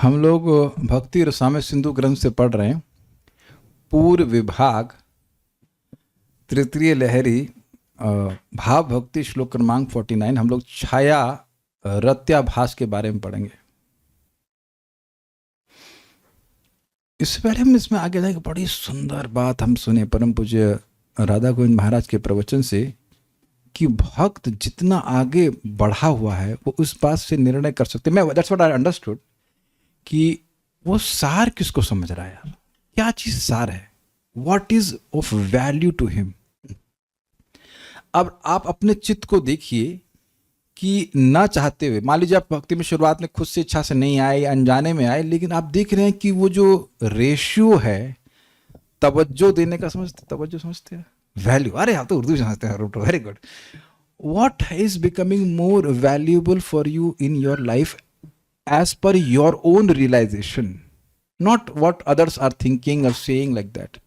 हम लोग भक्ति रसामय सिंधु ग्रंथ से पढ़ रहे हैं। पूर्व विभाग तृतीय लहरी भाव भक्ति श्लोक क्रमांक 49। हम लोग छाया रत्याभास के बारे में पढ़ेंगे। इससे पहले हम इसमें आगे जाएंगे। बड़ी सुंदर बात हम सुने परम पूज्य राधा गोविंद महाराज के प्रवचन से कि भक्त जितना आगे बढ़ा हुआ है वो उस बात से निर्णय कर सकते। मैं दैट्स व्हाट आई अंडरस्टूड कि वो सार किसको समझ रहा है यार, क्या चीज सार है, what is of value to him. अब आप अपने चित्त को देखिए कि ना चाहते हुए, मान लीजिए आप भक्ति में शुरुआत में खुद से इच्छा से नहीं आए, अनजाने में आए, लेकिन आप देख रहे हैं कि वो जो रेशियो है तवज्जो देने का, तवज्जो समझते हैं, वैल्यू, अरे आप तो उर्दू समझते हैं, very good. What is becoming more valuable for you in your life as per your own realization, not what others are thinking or saying like that.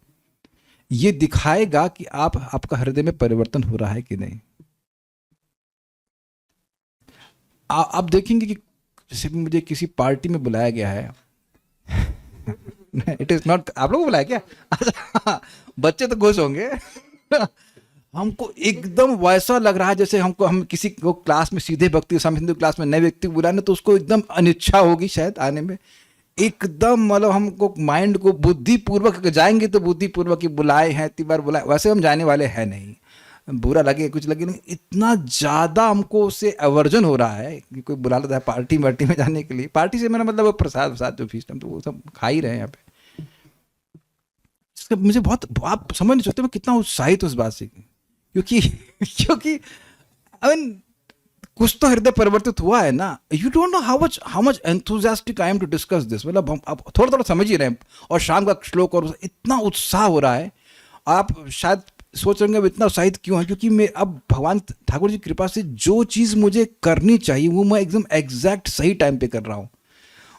ये दिखाएगा कि आपका हृदय में परिवर्तन हो रहा है कि नहीं। आप देखेंगे कि जैसे मुझे किसी पार्टी में बुलाया गया है इट इज नॉट, आप लोगों को बुलाया क्या? अच्छा, बच्चे तो खुश होंगे हमको एकदम वैसा लग रहा है जैसे हम किसी को क्लास में सीधे भक्ति रसामय सिंधु क्लास में नए व्यक्ति को बुलाने तो उसको एकदम अनिच्छा होगी शायद आने में। एकदम मतलब हमको माइंड को बुद्धिपूर्वक जाएंगे तो बुद्धिपूर्वक ही बुलाए हैं, इतनी बार बुलाए, वैसे हम जाने वाले हैं नहीं। बुरा लगे कुछ लगे नहीं, इतना ज़्यादा हमको उससे एवर्जन हो रहा है कि कोई बुला लेता है पार्टी वार्टी में जाने के लिए। पार्टी से मेरा मतलब वो प्रसाद जो फीस तो वो सब खा ही रहे हैं यहाँ पे। मुझे बहुत, आप समझ नहीं सकते मैं कितना उत्साहित उस बात से, क्योंकि आई मीन कुछ तो हृदय परिवर्तित हुआ है ना। You don't know how much enthusiastic I am to discuss this. मतलब हम आप थोड़ा समझ ही रहे हैं, और शाम का श्लोक और इतना उत्साह हो रहा है। आप शायद सोच रहे होंगे इतना उत्साहित क्यों है, क्योंकि मैं अब भगवान ठाकुर जी की कृपा से जो चीज़ मुझे करनी चाहिए वो मैं एकदम एग्जैक्ट सही टाइम पे कर रहा हूँ।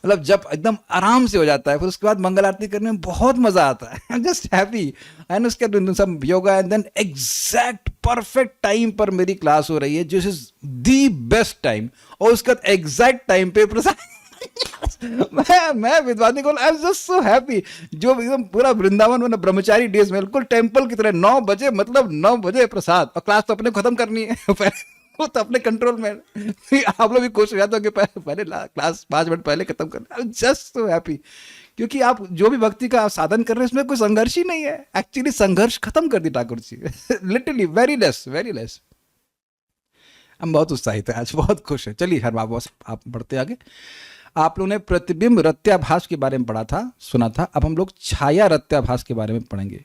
मतलब जब एकदम आराम से हो जाता है, फिर उसके बाद मंगल आरती करने में बहुत मजा आता है। I am just happy and उसके सब yoga and then exact perfect time पर मेरी क्लास हो रही है, जिस इज दी बेस्ट टाइम। और उसके बाद एग्जैक्ट टाइम पे मैं विद्वानी को आई एम जस्ट सो हैप्पी। जो एकदम पूरा वृंदावन में ब्रह्मचारी डेज में बिल्कुल टेम्पल की तरह 9 बजे, मतलब 9 बजे प्रसाद, और क्लास तो अपने खत्म करनी है वो तो अपने कंट्रोल में। आप लोग भी खुश हो जाते हो कि पहले क्लास 5 मिनट पहले खत्म करना। जस्ट सो हैप्पी, क्योंकि आप जो भी भक्ति का साधन कर रहे हैं उसमें कोई संघर्ष ही नहीं है। एक्चुअली संघर्ष खत्म कर दी Thakur ji literally, very less, very less. हम बहुत उत्साहित है आज, बहुत खुश है। चलिए हर बाबू आप बढ़ते आगे। आप लोगों ने प्रतिबिंब रत्याभास के बारे में पढ़ा था, सुना था। अब हम लोग छाया रत्याभास के बारे में पढ़ेंगे।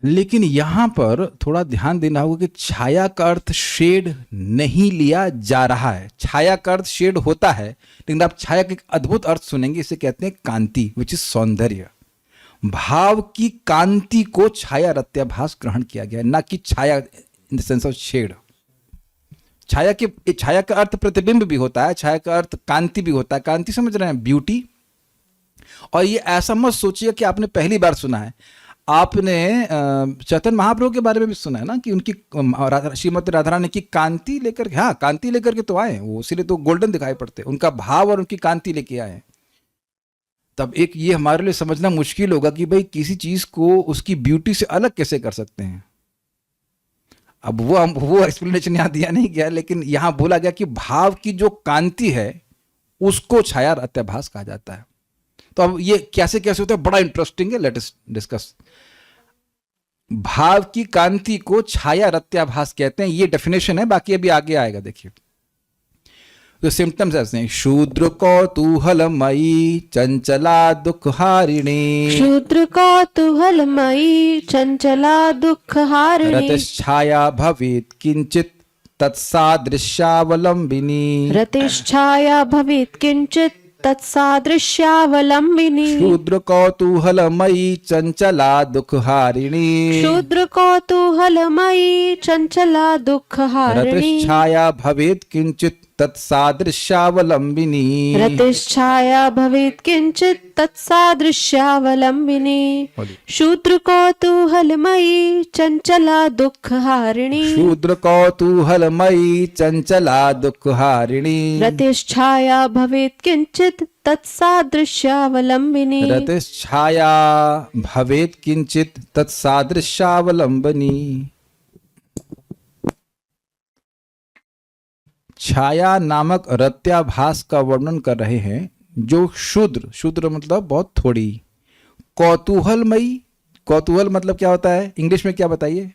लेकिन यहां पर थोड़ा ध्यान देना होगा कि छाया का अर्थ शेड नहीं लिया जा रहा है। छाया का अर्थ शेड होता है, लेकिन आप छाया का एक अद्भुत अर्थ सुनेंगे, इसे कहते हैं कांति, विच इज सौंदर्य। भाव की कांति को छाया रत्याभास ग्रहण किया गया है, ना कि छाया in the sense of shade. छाया का अर्थ प्रतिबिंब भी होता है, छाया का अर्थ कांति भी होता है। कांति समझ रहे हैं, ब्यूटी। और ये ऐसा मत सोचिए कि आपने पहली बार सुना है। आपने चैतन्य महाप्रभु के बारे में भी सुना है ना कि उनकी श्रीमती राधा रानी की कांति लेकर, हाँ कांति लेकर के तो आए वो, इसीलिए तो गोल्डन दिखाई पड़ते, उनका भाव और उनकी कांति लेके आए। तब एक ये हमारे लिए समझना मुश्किल होगा कि भाई किसी चीज को उसकी ब्यूटी से अलग कैसे कर सकते हैं। अब वो एक्सप्लेनेशन यहाँ दिया नहीं गया, लेकिन यहाँ बोला गया कि भाव की जो कांति है उसको छाया रत्याभास कहा जाता है। तो अब ये कैसे कैसे होता है, बड़ा इंटरेस्टिंग है, लेट अस डिस्कस। भाव की कांति को छाया रत्याभास कहते हैं, ये डेफिनेशन है, बाकी अभी आगे आएगा। देखिए तो सिम्टम्स ऐसे हैं: शूद्र कौतूहलमयी चंचला दुःखहारिणी, शूद्र कौतूहलमयी चंचला दुःखहारिणी, रतिश्छाया भवेत् किंचित तत्सादृश्यावलंबिनी, रतिश्छाया भवेत् किंचित तत्सादृश्यावलंबिनी। शूद्र कौतूहलमयी चंचला दुःखहारिणी, शूद्र कौतूहलमयी चंचला दुःखहारिणी, रतिश्छाया भवेत् किंचित तत्सादृश्यावलंबिनी। रतिश्छाया भवेत् किंचित तत्सादृश्यावलंबिनी। शूद्र कौतूहलमयी चंचला दुःखहारिणी। शूद्र कौतूहलमयी चंचला दुःखहारिणी। रतिश्छाया भवेत् किंचित तत्सादृश्यावलंबिनी। रतिश्छाया भवेत् किंचित तत्सादृश्यावलंबनी। छाया नामक रत्याभास का वर्णन कर रहे हैं जो शूद्र, शूद्र मतलब बहुत थोड़ी, कौतूहलमयी, कौतूहल मतलब क्या होता है इंग्लिश में, क्या बताइए?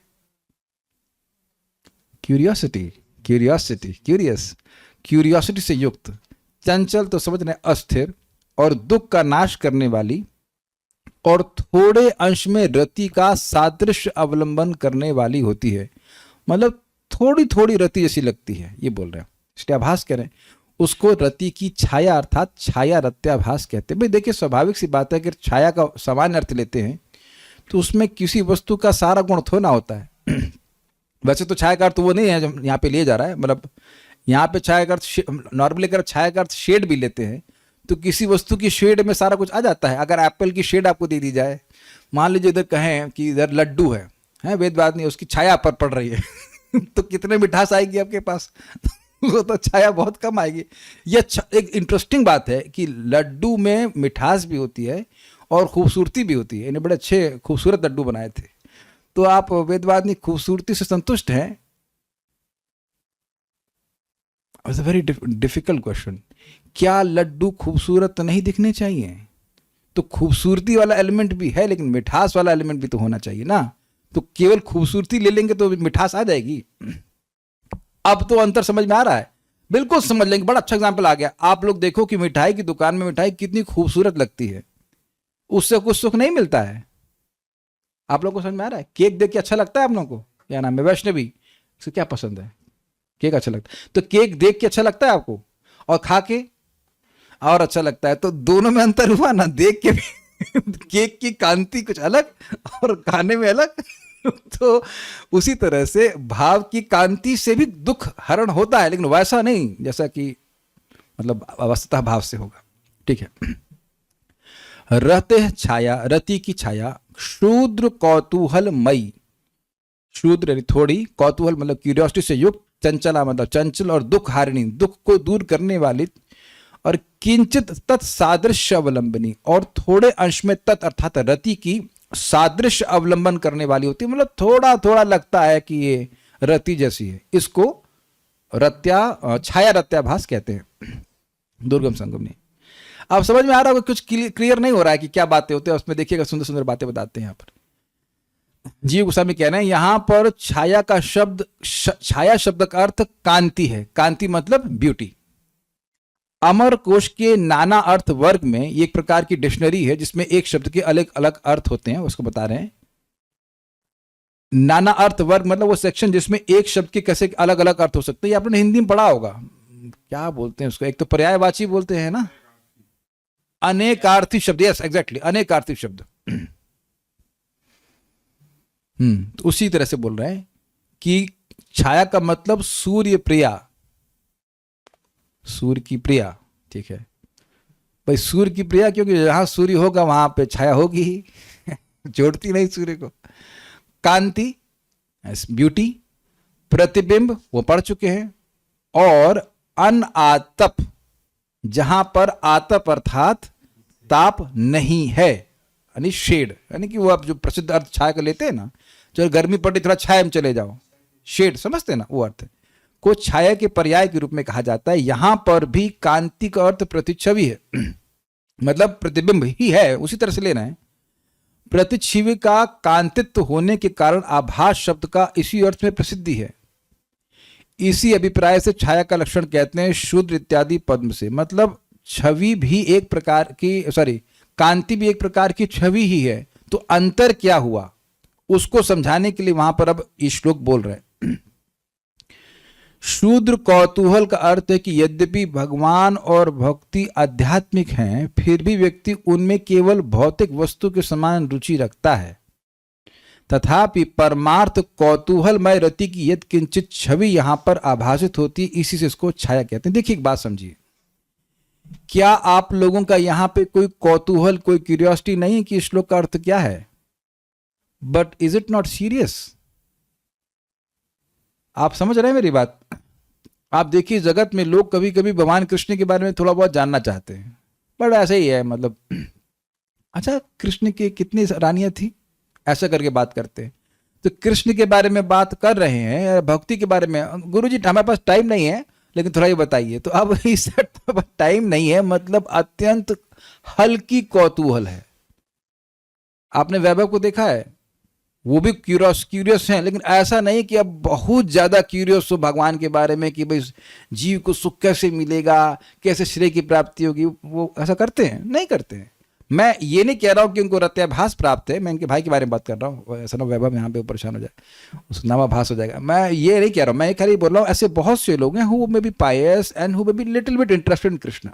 क्यूरियोसिटी, क्यूरियोसिटी, क्यूरियस, क्यूरियोसिटी से युक्त, चंचल तो समझ रहे हैं अस्थिर, और दुख का नाश करने वाली, और थोड़े अंश में रति का सादृश्य अवलंबन करने वाली होती है। मतलब थोड़ी थोड़ी रति जैसी लगती है, ये बोल रहे हैं, रत्याभास कह रहे हैं उसको। रति की छाया अर्थात छाया रत्याभास कहते हैं। भाई देखिए, स्वाभाविक सी बात है कि छाया का सामान्य अर्थ लेते हैं तो उसमें किसी वस्तु का सारा गुण थोड़ा होता है। वैसे तो छाया का अर्थ वो नहीं है जो यहाँ पे लिया जा रहा है, मतलब यहाँ पे छाया का अर्थ नॉर्मली अगर छाया का अर्थ शेड भी लेते हैं तो किसी वस्तु की शेड में सारा कुछ आ जाता है। अगर एप्पल की शेड आपको दे दी जाए, मान लीजिए इधर कहें कि इधर लड्डू है, वेद बात नहीं, उसकी छाया पर पड़ रही है तो कितने मिठास आएगी आपके पास? वो तो छाया बहुत कम आएगी। यह एक इंटरेस्टिंग बात है कि लड्डू में मिठास भी होती है और खूबसूरती भी होती है। इन्हें बड़े अच्छे खूबसूरत लड्डू बनाए थे। तो आप वेदवाद नहीं खूबसूरती से संतुष्ट हैं? It's a very difficult question. क्या लड्डू खूबसूरत नहीं दिखने चाहिए? तो खूबसूरती वाला एलिमेंट भी है, लेकिन मिठास वाला एलिमेंट भी तो होना चाहिए ना। तो केवल खूबसूरती ले लेंगे तो मिठास आ जाएगी? अब तो अंतर समझ में आ रहा है, बिल्कुल समझ लेंगे। बड़ा अच्छा एग्जांपल आ गया। आप लोग देखो कि मिठाई की दुकान में मिठाई कितनी खूबसूरत लगती है, उससे कुछ सुख नहीं मिलता है। आप लोग को समझ में आ रहा है? केक देख के अच्छा लगता है आप लोगों को? क्या नाम है, वैष्णवी, इसको क्या पसंद है? केक अच्छा लगता है। तो केक देख के अच्छा लगता है आपको, और खा के और अच्छा लगता है। तो दोनों में अंतर हुआ ना, देख के भी केक की कांति कुछ अलग और खाने में अलग। तो उसी तरह से भाव की कांति से भी दुख हरण होता है, लेकिन वैसा नहीं जैसा कि मतलब अवस्था भाव से होगा। ठीक है। रहते छाया, रति की छाया, शूद्र कौतूहलमयी, शूद्र यानी थोड़ी, कौतूहल मतलब क्यूरियोसिटी से युक्त, चंचला मतलब चंचल, और दुख हारिणी दुख को दूर करने वाली, और किंचित तत्सादृश्य अवलंबनी, और थोड़े अंश में तत् अर्थात रति की सादृश्य अवलंबन करने वाली होती है। मतलब थोड़ा थोड़ा लगता है कि ये रति जैसी है। इसको छाया रत्याभास कहते हैं, दुर्गम संगम ने। अब समझ में आ रहा होगा, कुछ क्लियर नहीं हो रहा है कि क्या बातें होते हैं उसमें। देखिएगा, सुंदर सुंदर बातें बताते हैं यहाँ पर। जीव गोस्वामी कह रहे हैं यहां पर छाया का शब्द, छाया शब्द का अर्थ कांति है। कांति मतलब ब्यूटी। अमर कोश के नाना अर्थ वर्ग में एक प्रकार की डिक्शनरी है जिसमें एक शब्द के अलग अलग अर्थ होते हैं, उसको बता रहे हैं। नाना अर्थ वर्ग मतलब वो सेक्शन जिसमें एक शब्द के कैसे अलग अलग अर्थ हो सकते हैं। ये आपने हिंदी में पढ़ा होगा, क्या बोलते हैं उसको, एक तो पर्यायवाची बोलते हैं ना, अनेकार्थी शब्द। यस एग्जैक्टली, अनेकार्थी शब्द। तो उसी तरह से बोल रहे हैं कि छाया का मतलब सूर्य प्रिया, सूर्य की प्रिया। ठीक है भाई, सूर्य की प्रिया, क्योंकि जहां सूर्य होगा वहां पे छाया होगी ही जोड़ती नहीं सूर्य को। कांति ब्यूटी, प्रतिबिंब वो पढ़ चुके हैं, और अनआतप जहां पर आतप अर्थात ताप नहीं है, यानी शेड, यानी कि वो आप जो प्रसिद्ध अर्थ छाया का लेते हैं ना, जो गर्मी पड़ रही थोड़ा छाया में चले जाओ, शेड समझते हैं ना, वो अर्थ को छाया के पर्याय के रूप में कहा जाता है। यहां पर भी कांति का अर्थ प्रतिच्छवि है मतलब प्रतिबिंब ही है, उसी तरह से लेना है। प्रतिच्छवि का कांतित्व होने के कारण आभास शब्द का इसी अर्थ में प्रसिद्धि है। इसी अभिप्राय से छाया का लक्षण कहते हैं शूद्र इत्यादि पद्म से। मतलब छवि भी एक प्रकार की, कांति भी एक प्रकार की छवि ही है। तो अंतर क्या हुआ उसको समझाने के लिए वहां पर अब ये श्लोक बोल रहे हैं। शूद्र कौतूहल का अर्थ है कि यद्यपि भगवान और भक्ति आध्यात्मिक हैं, फिर भी व्यक्ति उनमें केवल भौतिक वस्तु के समान रुचि रखता है। तथापि परमार्थ कौतूहलमय रति की यद किंचित छवि यहां पर आभासित होती है, इसी से इसको छाया कहते हैं। देखिए एक बात समझिए, क्या आप लोगों का यहां पे कोई कौतूहल, कोई क्यूरियोसिटी नहीं है कि श्लोक का अर्थ क्या है? But is it not serious? आप समझ रहे हैं मेरी बात? आप देखिए जगत में लोग कभी कभी भगवान कृष्ण के बारे में थोड़ा बहुत जानना चाहते हैं, बट ऐसे ही है, मतलब अच्छा कृष्ण की कितनी रानियां थी, ऐसा करके बात करते हैं। तो कृष्ण के बारे में बात कर रहे हैं, भक्ति के बारे में, गुरुजी हमारे पास टाइम नहीं है लेकिन थोड़ा ये बताइए। तो अब इस टाइम नहीं है मतलब अत्यंत हल्की कौतूहल है। आपने वैभव को देखा है, वो भी क्यूरियस हैं, लेकिन ऐसा नहीं कि अब बहुत ज्यादा क्यूरियस हो भगवान के बारे में कि भाई जीव को सुख कैसे मिलेगा, कैसे श्रेय की प्राप्ति होगी। वो ऐसा करते हैं? नहीं करते हैं। मैं ये नहीं कह रहा हूं कि उनको रत्याभास प्राप्त है, मैं इनके भाई के बारे में बात कर रहा हूँ, ऐसा ना वैभव यहाँ पे परेशान हो जाए, उसका नामाभास हो जाएगा। मैं ये नहीं कह रहा हूँ, मैं खाली बोल रहा हूँ ऐसे बहुत से लोग हैं who may be pious and who may be little bit interested in Krishna.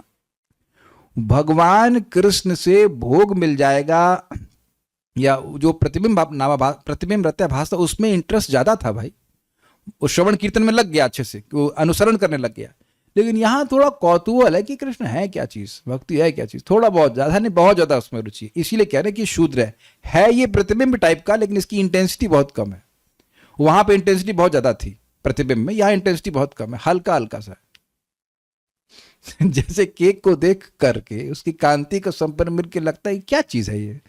भगवान कृष्ण से भोग मिल जाएगा, या जो प्रतिबिंब रत्याभास था उसमें इंटरेस्ट ज्यादा था भाई, वो श्रवण कीर्तन में लग गया अच्छे से, वो अनुसरण करने लग गया। लेकिन यहाँ थोड़ा कौतूहल है कि कृष्ण है क्या चीज, भक्ति है क्या चीज, थोड़ा बहुत, ज्यादा नहीं, बहुत ज्यादा उसमें रुचि। इसीलिए कह रहे हैं कि शूद्र है ये प्रतिबिंब टाइप का, लेकिन इसकी इंटेंसिटी बहुत कम है। वहां पे इंटेंसिटी बहुत ज्यादा थी प्रतिबिंब में, यहाँ इंटेंसिटी बहुत कम है, हल्का हल्का सा जैसे केक को देख करके उसकी कांति का संपर्क मिलकर लगता है क्या चीज है ये।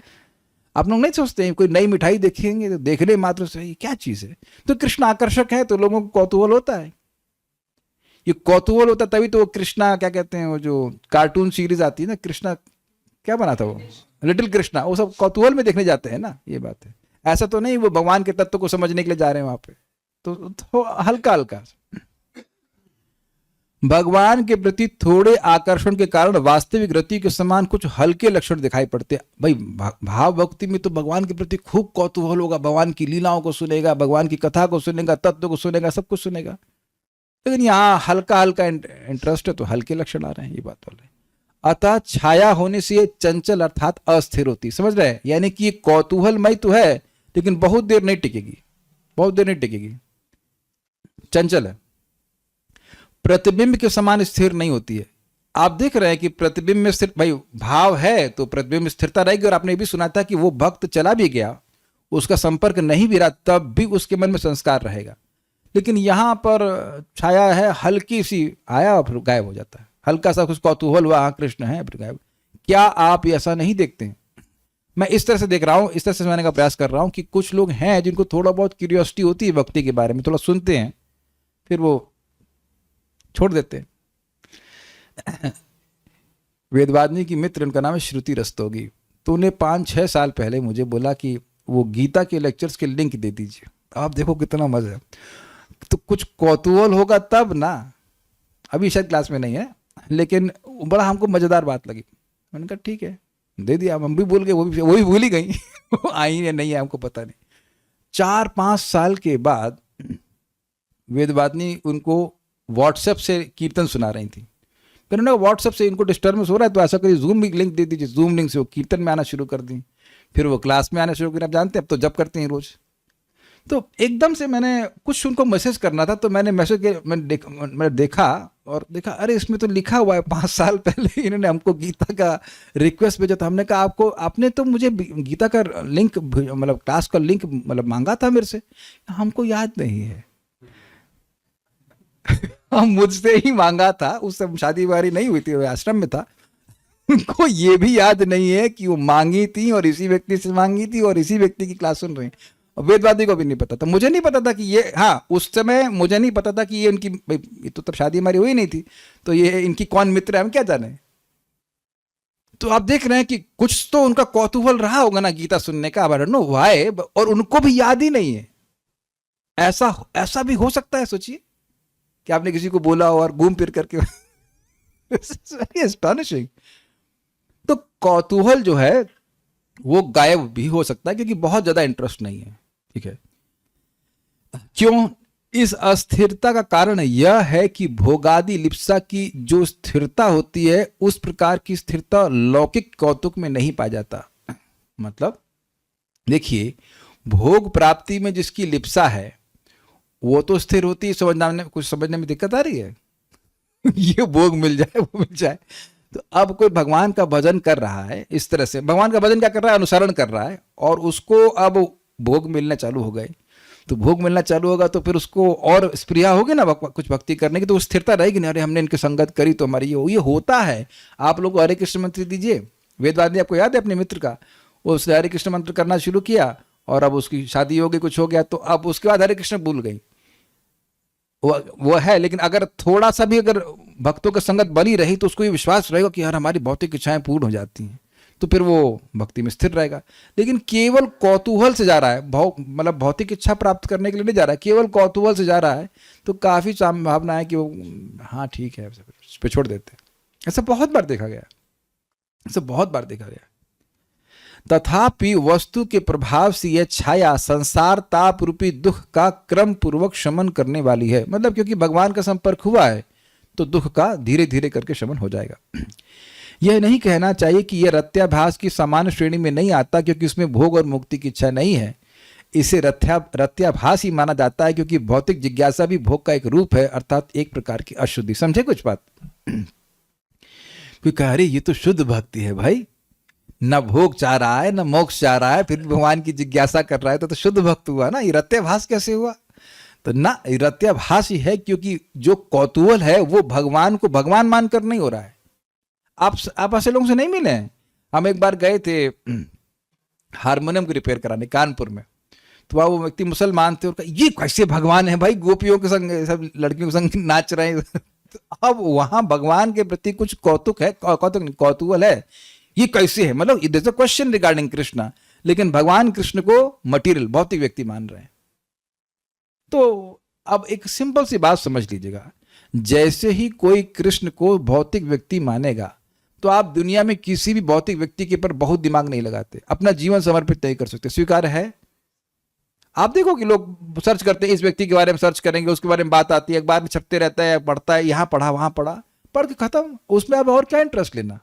आप लोग नहीं सोचते हैं कोई नई मिठाई देखेंगे तो देखने मात्र से ये क्या चीज है। तो कृष्ण आकर्षक है तो लोगों को कौतूहल होता है। ये कौतूहल होता तभी तो वो कृष्णा क्या कहते हैं, वो जो कार्टून सीरीज आती है ना, कृष्णा क्या बना था वो, लिटिल कृष्णा, वो सब कौतूहल में देखने जाते हैं ना, ये बात है। ऐसा तो नहीं वो भगवान के तत्व को समझने के लिए जा रहे हैं वहां पे, तो हल्का हल्का। भगवान के प्रति थोड़े आकर्षण के कारण वास्तविक रति के समान कुछ हल्के लक्षण दिखाई पड़ते हैं। भाई भाव भक्ति में तो भगवान के प्रति खूब कौतूहल होगा, भगवान की लीलाओं को सुनेगा, भगवान की कथा को सुनेगा, तत्व को सुनेगा, सब कुछ सुनेगा। लेकिन यहाँ हल्का हल्का इंटरेस्ट है तो हल्के लक्षण आ रहे हैं, ये बात बोल रहे हैं। अतः छाया होने से ये चंचल अर्थात अस्थिर होती, समझ रहे हैं? यानी कि ये कौतूहलमय तो है लेकिन बहुत देर नहीं टिकेगी, बहुत देर नहीं टिकेगी, चंचल है, प्रतिबिंब के समान स्थिर नहीं होती है। आप देख रहे हैं कि प्रतिबिंब में स्थिर, भाई भाव है तो प्रतिबिंब में स्थिरता रहेगी। और आपने ये भी सुना था कि वो भक्त चला भी गया, उसका संपर्क नहीं भी रहा, तब भी उसके मन में संस्कार रहेगा। लेकिन यहां पर छाया है, हल्की सी, आया और फिर गायब हो जाता है, हल्का सा कुछ कौतूहल हुआ, कृष्ण है, फिर गायब। क्या आप ऐसा नहीं देखते हैं? मैं इस तरह से देख रहा हूं, इस तरह से समझने का प्रयास कर रहा हूं कि कुछ लोग हैं जिनको थोड़ा बहुत क्यूरियोसिटी होती है भक्ति के बारे में, थोड़ा सुनते हैं फिर वो छोड़ देते हैं। वेदवादिनी की मित्र, उनका नाम है श्रुति रस्तोगी, तो उन्हें 5-6 साल पहले मुझे बोला कि वो गीता के लेक्चर्स के लिंक दे दीजिए। आप देखो कितना मजा है, तो कुछ कौतूहल होगा तब ना। अभी शायद क्लास में नहीं है, लेकिन बड़ा हमको मजेदार बात लगी। मैंने कहा ठीक है, दे दिया। हम भी भूल गए, वो भी भूल ही गई वो आई या नहीं है हमको पता नहीं। 4-5 साल के बाद वेदवादिनी उनको व्हाट्सएप से कीर्तन सुना रही थी। फिर उन्होंने व्हाट्सएप से इनको डिस्टर्बेंस हो रहा है तो ऐसा करिए जूम लिंक दे दीजिए। जूम लिंक से वो कीर्तन में आना शुरू कर दी, फिर वो क्लास में आना शुरू कर। आप जानते हैं अब तो जब करते हैं रोज। तो एकदम से मैंने कुछ उनको मैसेज करना था, तो मैंने मैसेज मैंने देखा और देखा अरे इसमें तो लिखा हुआ है 5 साल पहले इन्होंने हमको गीता का रिक्वेस्ट भेजा था। हमने कहा आपने तो मुझे गीता का लिंक, मतलब क्लास का लिंक मतलब मांगा था मेरे से, हमको याद नहीं है। मुझसे ही मांगा था, उस समय शादी वारी नहीं हुई थी, आश्रम में था। उनको ये भी याद नहीं है कि वो मांगी थी और इसी व्यक्ति से मांगी थी और इसी व्यक्ति की क्लास सुन रही। और वेदवादी को भी नहीं पता था, मुझे नहीं पता था कि ये, हाँ उस समय मुझे नहीं पता था कि ये इनकी, ये तो तब शादी हमारी हुई नहीं थी, तो ये इनकी कौन मित्र है हम क्या जाने। तो आप देख रहे हैं कि कुछ तो उनका कौतूहल रहा होगा ना गीता सुनने का, आई डोंट नो व्हाई, और उनको भी याद ही नहीं है। ऐसा भी हो सकता है, सोचिए कि आपने किसी को बोला हो और घूम फिर करके वेरी एस्टॉनिशिंग। तो कौतूहल जो है वो गायब भी हो सकता है क्योंकि बहुत ज्यादा इंटरेस्ट नहीं है, ठीक है। क्यों? इस अस्थिरता का कारण यह है कि भोगादि लिप्सा की जो स्थिरता होती है उस प्रकार की स्थिरता लौकिक कौतुक में नहीं पाया जाता। मतलब देखिए, भोग प्राप्ति में जिसकी लिप्सा है वो तो स्थिर होती है, समझने में दिक्कत आ रही है ये भोग मिल जाए वो मिल जाए। तो अब कोई भगवान का भजन कर रहा है इस तरह से, भगवान का भजन क्या कर रहा है, अनुसरण कर रहा है, और उसको अब भोग मिलना चालू हो गए, तो भोग मिलना चालू होगा तो फिर उसको और स्प्रिया होगी ना कुछ भक्ति करने की, तो वो स्थिरता रहेगी ना, अरे हमने इनकी संगत करी तो हमारी ये होता है। आप लोग हरे कृष्ण मंत्र दीजिए, वेदवादी आपको याद है अपने मित्र का, वो उसने हरे कृष्ण मंत्र करना शुरू किया और अब उसकी शादी हो गई, कुछ हो गया, तो अब उसके बाद हरे कृष्ण भूल गई, वो है। लेकिन अगर थोड़ा सा भी अगर भक्तों की संगत बनी रही तो उसको ये विश्वास रहेगा कि यार हमारी भौतिक इच्छाएं पूर्ण हो जाती हैं, तो फिर वो भक्ति में स्थिर रहेगा। लेकिन केवल कौतूहल से जा रहा है, मतलब भौतिक इच्छा प्राप्त करने के लिए नहीं जा रहा है, केवल कौतूहल से जा रहा है, तो काफ़ी संभावना है कि वो हाँ ठीक है इस पे छोड़ देते हैं। ऐसा बहुत बार देखा गया, ऐसा बहुत बार देखा गया। तथापि वस्तु के प्रभाव से यह छाया संसार ताप रूपी दुख का क्रम पूर्वक शमन करने वाली है। मतलब क्योंकि भगवान का संपर्क हुआ है तो दुख का धीरे धीरे करके शमन हो जाएगा। यह नहीं कहना चाहिए कि यह रत्याभास की सामान्य श्रेणी में नहीं आता, क्योंकि इसमें भोग और मुक्ति की इच्छा नहीं है। इसे रत्याभास ही माना जाता है, क्योंकि भौतिक जिज्ञासा भी भोग का एक रूप है, अर्थात एक प्रकार की अशुद्धि। समझे कुछ बात? क्योंकि अरे ये तो शुद्ध भक्ति है भाई, न भोग चाह रहा है न मोक्ष चाह रहा है, फिर भगवान की जिज्ञासा कर रहा है, तो शुद्ध भक्त हुआ ना। ये रत्याभास कैसे हुआ? तो ना, रत्याभास ही है, क्योंकि जो कौतूहल है वो भगवान को भगवान मानकर नहीं हो रहा है। आप ऐसे लोगों से नहीं मिले हैं? हम एक बार गए थे हारमोनियम को रिपेयर कराने कानपुर में, तो वह वो व्यक्ति मुसलमान थे और कहा ये कैसे भगवान है भाई, गोपियों के संग सब लड़कियों के संग नाच रहे हैं। तो अब वहां भगवान के प्रति कुछ कौतुक है, कौतूहल है, ये कैसे है, मतलब it is a question regarding Krishna, लेकिन भगवान कृष्ण को मटीरियल भौतिक व्यक्ति मान रहे हैं। तो अब एक सिंपल सी बात समझ लीजिएगा, जैसे ही कोई कृष्ण को भौतिक व्यक्ति मानेगा तो आप दुनिया में किसी भी भौतिक व्यक्ति के ऊपर बहुत दिमाग नहीं लगाते, अपना जीवन समर्पित नहीं कर सकते। स्वीकार है? आप देखो कि लोग सर्च करते हैं, इस व्यक्ति के बारे में सर्च करेंगे, उसके बारे में बात आती है, अखबार में छपते रहता है, पढ़ता है, यहाँ पढ़ा वहां पढ़ा, पढ़ के खत्म। उसमें अब और क्या इंटरेस्ट लेना?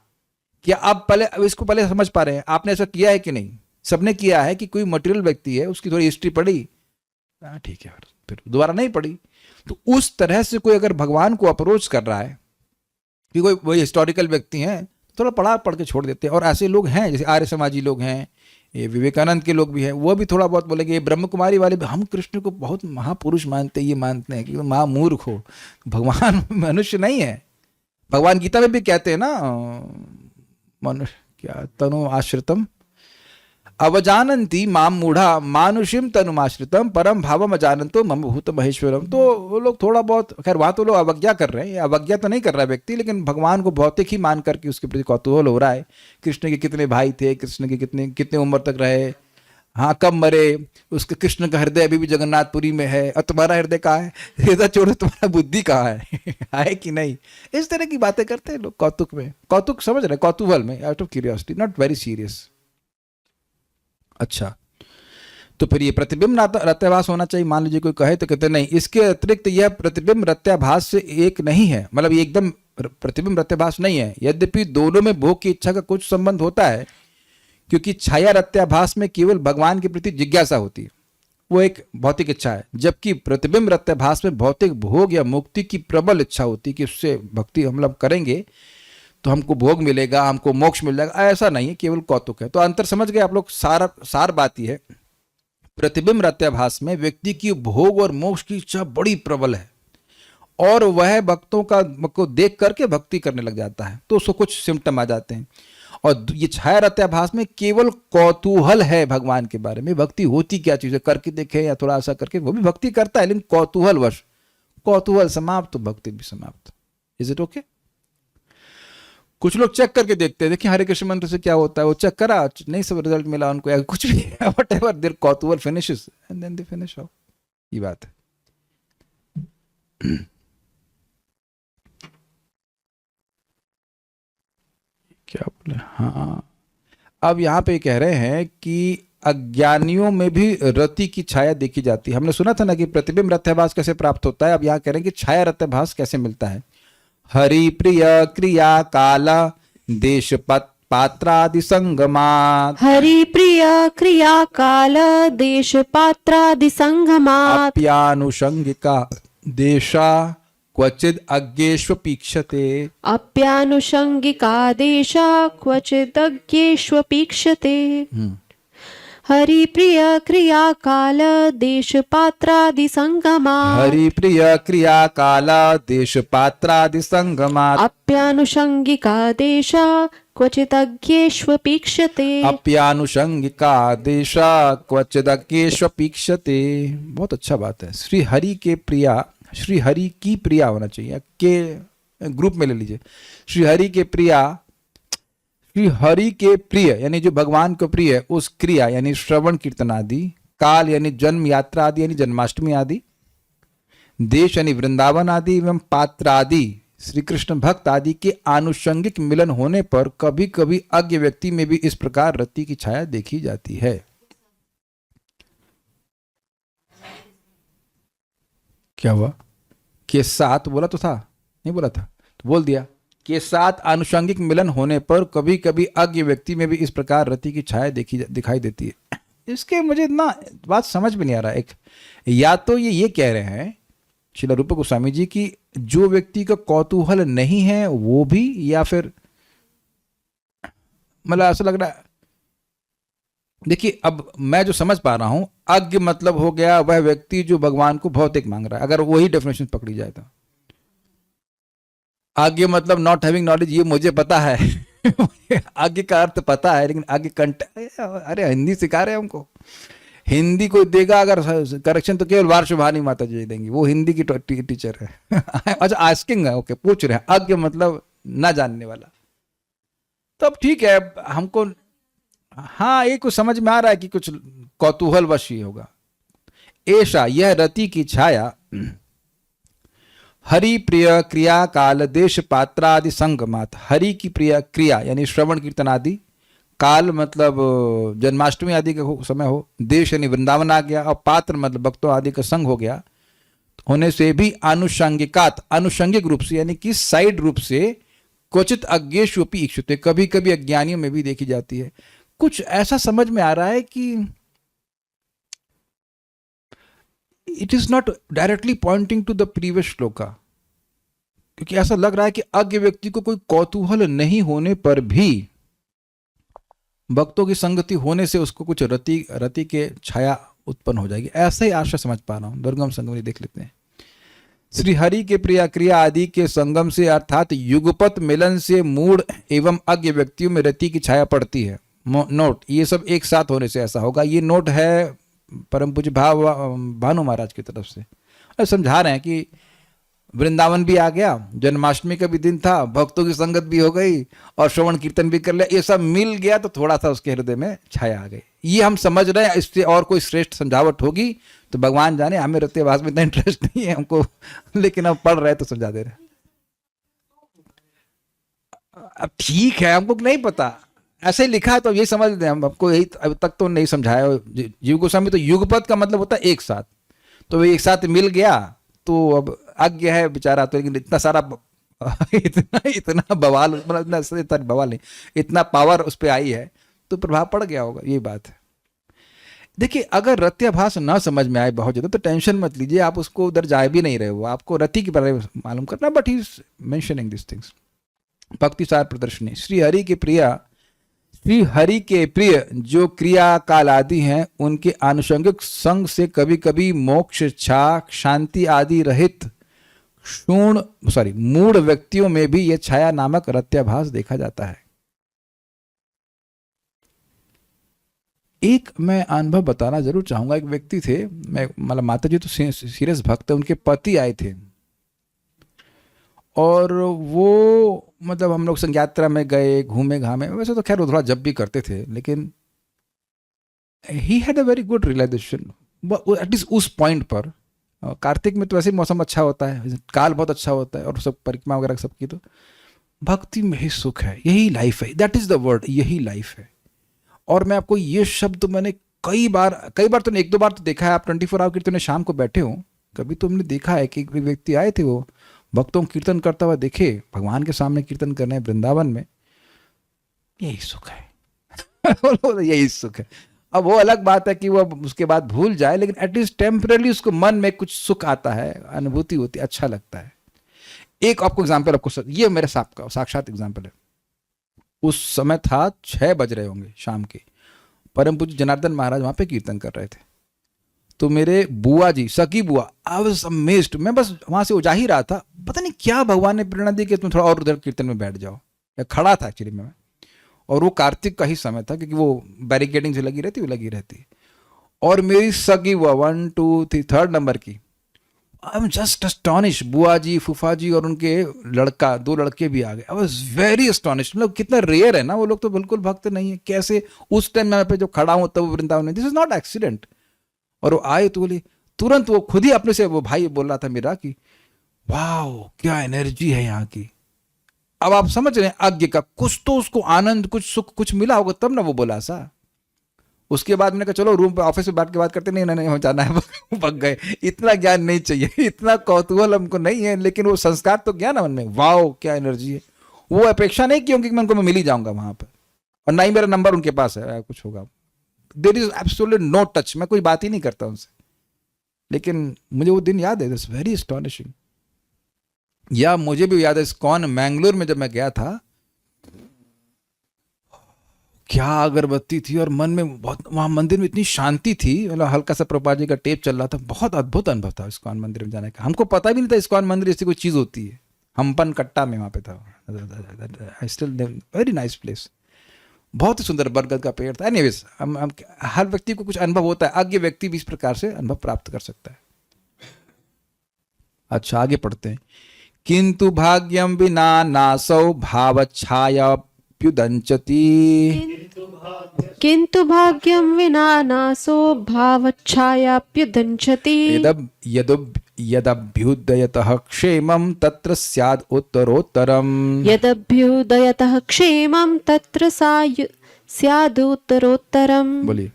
क्या आप इसको पहले समझ पा रहे हैं? आपने ऐसा किया है कि नहीं? सबने किया है कि कोई मटेरियल व्यक्ति है, उसकी थोड़ी हिस्ट्री पढ़ी, ठीक है, फिर दोबारा नहीं पढ़ी। तो उस तरह से कोई अगर भगवान को अप्रोच कर रहा है कि कोई वही हिस्टोरिकल व्यक्ति हैं, थोड़ा पढ़ के छोड़ देते हैं। और ऐसे लोग हैं, जैसे आर्य समाजी लोग हैं, ये विवेकानंद के लोग भी हैं, वो भी थोड़ा बहुत बोलेंगे। ये ब्रह्म कुमारी वाले भी, हम कृष्ण को बहुत महापुरुष मानते हैं, ये मानते हैं कि महामूर्ख हो, भगवान मनुष्य नहीं है। भगवान गीता में भी कहते हैं ना, मनुष्य क्या तनु आश्रितम अवजानंती माम मूढ़ा मानुषिम तनुमाश्रितम परम भावम अजानंतो मम भूत महेश्वरम। तो वो लोग थोड़ा बहुत, खैर वहाँ तो लोग अवज्ञा कर रहे हैं, अवज्ञा तो नहीं कर रहा है व्यक्ति, लेकिन भगवान को भौतिक ही मान करके उसके प्रति कौतूहल हो रहा है। कृष्ण के कितने भाई थे, कृष्ण के कितने उम्र तक रहे, हाँ कब मरे, उसके कृष्ण का हृदय अभी भी जगन्नाथपुरी में है, और तुम्हारा हृदय कहाँ है, हृदय छोड़ो, तुम्हारा बुद्धि कहाँ है है कि नहीं? इस तरह की बातें करते हैं लोग कौतुक में, कौतुक समझ रहे, कौतूहल में, out of curiosity, not very serious. अच्छा, तो फिर ये प्रतिबिंब रत्याभास होना चाहिए, मान लीजिए कोई कहे तो कहते नहीं, इसके अतिरिक्त यह प्रतिबिंब रत्याभास से एक नहीं है, मतलब ये एकदम प्रतिबिंब रत्याभास नहीं है। यद्यपि दोनों में भोग की इच्छा का कुछ संबंध होता है, क्योंकि छाया रत्याभास में केवल भगवान के प्रति जिज्ञासा होती है, वो एक भौतिक इच्छा है, जबकि प्रतिबिंब रत्याभास में भौतिक भोग या मुक्ति की प्रबल इच्छा होती है कि उससे भक्ति हम लोग करेंगे तो हमको भोग मिलेगा, हमको मोक्ष मिल जाएगा। ऐसा नहीं है, केवल कौतुक है। तो अंतर समझ गए आप लोग? सार बात ही है, प्रतिबिंब रत्याभास में व्यक्ति की भोग और मोक्ष की इच्छा बड़ी प्रबल है, और वह भक्तों को देख करके भक्ति करने लग जाता है, तो उसको कुछ सिम्टम आ जाते हैं। और ये छाया रत्याभास में केवल कौतूहल है भगवान के बारे में, भक्ति होती क्या चीज है, करके देखे या थोड़ा ऐसा करके, वो भी भक्ति करता है, लेकिन कौतूहल वश, कौतूहल समाप्त तो भक्ति भी समाप्त। Is it okay? कुछ लोग चेक करके देखते हैं, देखिए हरे कृष्ण मंत्र से क्या होता है, वो चेक करा, नहीं सब रिजल्ट मिला उनको, या कुछ भी व्हाटएवर, देयर कौतूहल finishes and then they finish off. ये बात है। क्या बोले? हाँ, अब यहाँ पे कह रहे हैं कि अज्ञानियों में भी रति की छाया देखी जाती है। हमने सुना था ना कि प्रतिबिंब रत्याभास कैसे प्राप्त होता है, अब यहाँ कह रहे हैं कि छाया रत्याभास कैसे मिलता है। हरि प्रिय क्रिया काला देश पात्रादि संगमात् हरि प्रिय क्रिया काल देश पात्रादि संगमात् अप्यानुषंगिका देशा क्वचिद अज्ञेष्वपीक्षते। अप्यानुषंगिका देश क्वचिदज्ञेष्वपीक्षते। हरि प्रिय क्रिया काल देश पात्रादि संगमात् हरि प्रिय क्रिया काला देश पात्रादि संगमात् अप्यानुषंगिका देश क्वचिदज्ञेष्वपीक्षते। अप्यानुषंगिका देशा क्वचिदज्ञेष्वपीक्षते। बहुत अच्छा बात है। श्री हरि के प्रिया, श्री हरि की प्रिया होना चाहिए, के ग्रुप में ले लीजिए। श्री हरि के प्रिया, श्री हरि के प्रिय यानी जो भगवान को प्रिय है, उस क्रिया यानी श्रवण कीर्तन आदि, काल यानी जन्म यात्रा आदि यानी जन्माष्टमी आदि, देश यानी वृंदावन आदि, एवं पात्र आदि श्री कृष्ण भक्त आदि के आनुषंगिक मिलन होने पर कभी कभी अज्ञ व्यक्ति में भी इस प्रकार रति की छाया देखी जाती है। क्या हुआ? के साथ बोला तो था, नहीं बोला था तो बोल दिया। के साथ आनुषंगिक मिलन होने पर कभी कभी अज्ञ व्यक्ति में भी इस प्रकार रति की छाया दिखाई देती है। इसके मुझे इतना बात समझ में नहीं आ रहा। एक या तो ये कह रहे हैं श्रील रूप गोस्वामी जी की जो व्यक्ति का कौतूहल नहीं है वो भी, या फिर मतलब ऐसा लग रहा है। देखिए अब मैं जो समझ पा रहा हूं, अज्ञ मतलब हो गया वह व्यक्ति जो भगवान को भौतिक मांग रहा है, अगर वही डेफिनेशन पकड़ी जाए तो। आगे मतलब नॉट हैविंग नॉलेज, ये मुझे पता है आगे का अर्थ पता है, लेकिन आगे अरे हिंदी सिखा रहे हैं हमको। हिंदी कोई देगा अगर करेक्शन तो केवल वार्षभानी माता जी देंगी, वो हिंदी की टीचर है अच्छा आस्किंग है, ओके, पूछ रहे हैं। आगे मतलब ना जानने वाला, तो अब ठीक है हमको, हाँ ये कुछ समझ में आ रहा है कि कुछ कौतूहलवश ही होगा। ऐसा यह रति की छाया हरि प्रिय क्रिया काल देश पात्रादि संगमात, हरि की प्रिय क्रिया यानी श्रवण कीर्तन आदि, काल मतलब जन्माष्टमी आदि का समय हो, देश यानी वृंदावन आ गया, और पात्र मतलब भक्तों आदि का संग हो गया, होने से भी आनुषंगिकात, आनुषंगिक रूप से यानी कि साइड रूप से, क्वचित अज्ञेष्वपि इक्षुते, कभी कभी अज्ञानियों में भी देखी जाती है। कुछ ऐसा समझ में आ रहा है कि it is not directly pointing to the previous shloka, क्योंकि ऐसा लग रहा है कि अज्ञ व्यक्ति को कोई कौतूहल नहीं होने पर भी भक्तों की संगति होने से उसको कुछ रति के छाया उत्पन्न हो जाएगी। ऐसा ही आशा समझ पा रहा हूं। दुर्गम संगम देख लेते हैं। श्री हरि के प्रिया क्रिया आदि के संगम से अर्थात युगपत मिलन से मूढ़ एवं अज्ञ व्यक्तियों में रति की छाया पड़ती है। नोट, ये सब एक साथ होने से ऐसा होगा। ये नोट है परम पूज्य भानु महाराज की तरफ से, और समझा रहे हैं कि वृंदावन भी आ गया, जन्माष्टमी का भी दिन था, भक्तों की संगत भी हो गई और श्रवण कीर्तन भी कर लिया, ये सब मिल गया तो थोड़ा सा उसके हृदय में छाया आ गई। ये हम समझ रहे हैं। इससे और कोई श्रेष्ठ समझावट होगी तो भगवान जाने, हमें रत्याभास में इतना इंटरेस्ट नहीं है हमको, लेकिन हम पढ़ रहे तो समझा दे रहे। अब ठीक है, हमको नहीं पता, ऐसे ही लिखा है तो ये समझ लें हम। आपको यही अभी तक तो नहीं समझाया जीव गोस्वामी। तो युगपत का मतलब होता है एक साथ, तो एक साथ मिल गया तो अब अज्ञ है बेचारा, तो लेकिन इतना सारा इतना बवाल, मतलब इतना बवाल नहीं, इतना पावर उस पर आई है तो प्रभाव पड़ गया होगा, ये बात है। देखिए अगर रत्याभास ना समझ में आए बहुत ज्यादा तो टेंशन मत लीजिए, आप उसको उधर जाए भी नहीं रहे हो, आपको रति के बारे में मालूम करना। But he is mentioning this things. भक्ति सार प्रदर्शनी। श्री हरि के प्रिया, श्री हरि के प्रिय जो क्रिया काल आदि हैं उनके आनुषंगिक संग से कभी कभी मोक्ष, इच्छा, शांति आदि रहित मूढ़ व्यक्तियों में भी यह छाया नामक रत्याभास देखा जाता है। एक मैं अनुभव बताना जरूर चाहूंगा। एक व्यक्ति थे, मैं मतलब माता जी तो सीरियस भक्त है, उनके पति आए थे और वो मतलब हम लोग संग यात्रा में गए, घूमे घामे, वैसे तो खैर वो थोड़ा जब भी करते थे, लेकिन he had a very good realization at least उस पॉइंट पर। कार्तिक में तो वैसे मौसम अच्छा होता है, काल बहुत अच्छा होता है और सब परिक्रमा वगैरह सबकी, तो भक्ति में ही सुख है, यही लाइफ है, दैट इज द वर्ड, यही लाइफ है। और मैं आपको ये शब्द मैंने कई बार तो एक दो बार तो देखा है। आप 24 आवर कीर्तन में शाम को बैठे हो, कभी तो हमने देखा है कि एक व्यक्ति आए थे, वो भक्तों कीर्तन करता हुआ देखे, भगवान के सामने कीर्तन कर रहे हैं वृंदावन में, यही सुख है। बोलो यही सुख है। अब वो अलग बात है कि वो उसके बाद भूल जाए, लेकिन एटलीस्ट टेम्पररी उसको मन में कुछ सुख आता है, अनुभूति होती है, अच्छा लगता है। एक आपको एग्जाम्पल, आपको ये मेरे साक्षात एग्जाम्पल है। उस समय था 6 बज रहे होंगे शाम के, परम पूज्य जनार्दन महाराज वहां पे कीर्तन कर रहे थे। तो मेरे बुआ जी, सकी बुआ, आई वाज अमेज्ड। मैं बस वहां से जा ही रहा था, पता नहीं क्या भगवान ने प्रेरणा दी कि तुम थोड़ा और उधर कीर्तन में बैठ जाओ। या खड़ा था एक्चुअली मैं, और वो कार्तिक का ही समय था क्योंकि वो बैरिकेडिंग से लगी रहती। और मेरी सगी बुआ 1 2 3 3rd नंबर की, आई एम जस्ट अस्टॉनिश। बुआ जी, फूफा जी और उनके लड़का, 2 लड़के भी आ गए। I was very astonish. मतलब कितना रेयर है ना, वो लोग तो बिल्कुल भक्त नहीं है, कैसे उस टाइम मैं पे जो खड़ा हूं तब वृंदावन में, दिस इज नॉट एक्सीडेंट। और वो आए तो बोले, तुरंत वो खुद ही अपने से, वो भाई बोल रहा था मेरा कि वाह क्या एनर्जी है यहाँ की। अब आप समझ रहे हैं आज्ञा का, कुछ तो उसको आनंद, कुछ सुख, कुछ मिला होगा तब ना वो बोला सा। उसके बाद मैंने कहा चलो रूम पे ऑफिस में बैठ के बात करते, नहीं हम जाना है। भग गए। इतना ज्ञान नहीं चाहिए, इतना कौतूहल हमको नहीं है, लेकिन वो संस्कार तो गया ना मन में, वाह क्या एनर्जी है। वो अपेक्षा नहीं की होगी कि मैं उनको मिल ही जाऊंगा वहां पर, और ना ही मेरा नंबर उनके पास है, कुछ होगा। There is absolute no touch, मैं कोई बात ही नहीं करता उनसे, लेकिन मुझे वो दिन याद है, इट्स वेरी एस्टॉनिशिंग। या मुझे भी याद है इस्कॉन मैंगलोर में जब मैं गया था, क्या अगरबत्ती थी, और मन में बहुत, वहां मंदिर में इतनी शांति थी। मतलब हल्का सा प्रभुपाद जी का टेप चल रहा था, बहुत अद्भुत अनुभव था इस्कॉन मंदिर में जाने का। हमको पता भी नहीं था इस्कॉन मंदिर ऐसी कोई चीज होती है। हम्पन कट्टा में वहां पे था, स्टिल वेरी नाइस प्लेस, बहुत ही सुंदर बरगद का पेड़ था। एनीवेज, हम हर व्यक्ति को कुछ अनुभव होता है, आगे व्यक्ति भी इस प्रकार से अनुभव प्राप्त कर सकता है। अच्छा आगे पढ़ते हैं। किंतु भाग्यम विना नासौ भावच्छायाप्युदंचति। किंतु भाग्यम विना नासो भावच्छायाप्युदंचति। यदभ्युदयतः क्षेमं तत्र स्याद् उत्तरोत्तरम्। यदभ्युदयतः क्षेमं तत्र स्यादुत्तरोत्तरम्। बोलिए।